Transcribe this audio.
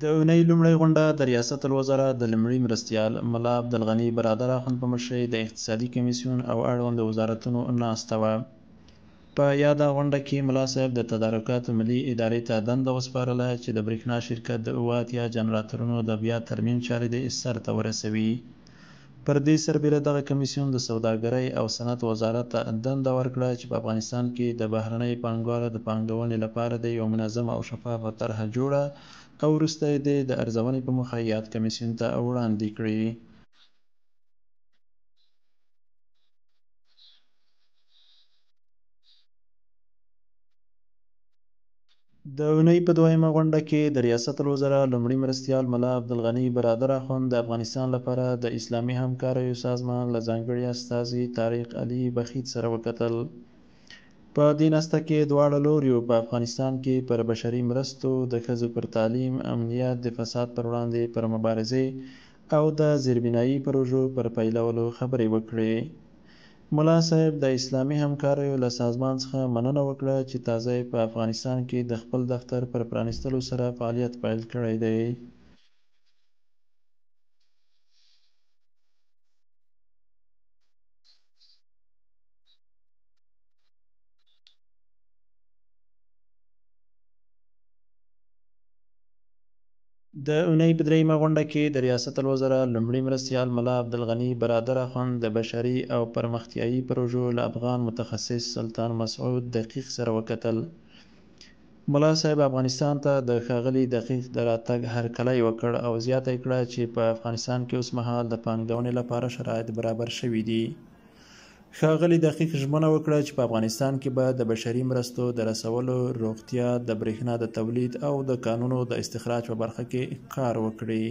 د اونۍ لومړۍ غونډه د ریاست الوزرا د لومړي مرستیال ملا عبدالغني برادر اخند په مشرۍ د اقتصادي کمیسیون او اړوند وزارتونو ناسته وه. په یاده غونډه کې ملا صاحب د تدارکاتو ملي ادارې ته دنده وسپارله چې د برېښنا شرکت د 78 جنراتورونو د بیا ترمیم چارې دې سرته ورسوي. پر دې سربېره دغه کمیسیون د سوداګرۍ او صنعت وزارت ته دنده ورکړه چې په افغانستان کې د بهرنۍ پانګوالو د پانګونې لپاره د یو منظمه او شفافه طرحه جوړه او وروسته یې د ارزونې په موخه یاد کمیسیون ته وړاندې کړي. د اونۍ په دویمه غونډه کې د ریاست الوزرا لومړي مرستیال ملا عبدالغني برادر اخند د افغانستان لپاره د اسلامي همکاریو سازمان له ځانګړي استازي طارق علي بخیت سره وکتل. په دې ناسته کې دواړه لوریو په افغانستان کې پر بشري مرستو، د ښځو پر تعلیم، امنیت، د فساد پر وړاندې پر مبارزې او د زیربنایي پروژو پر پیلولو خبرې وکړې. ملا صاحب د اسلامي همکاریو له سازمان څخه مننه وکړه چې تازه یې په افغانستان کې د خپل دفتر پر پرانیستلو سره فعالیت پیل کړی دی. د اونۍ په دریمه غونډه کې د ریاست الوزرا لومړي مرستیال ملا عبدالغني برادر اخند د بشري او پرمختیایي پروژو له افغان متخصص سلطان مسعود دقیق سره وکتل. ملا صاحب افغانستان ته د ښاغلي دقیق د راتګ هرکلی وکړ او زیاته یې کړه چې په افغانستان کې اوس مهال د پانګونې لپاره شرایط برابر شوي دي. ښاغلي دقیق ژمنه وکړه چې په افغانستان کې به د بشري مرستو د رسولو، روغتیا، د برېښنا د تولید او د کانونو د استخراج په برخه کې کار وکړي.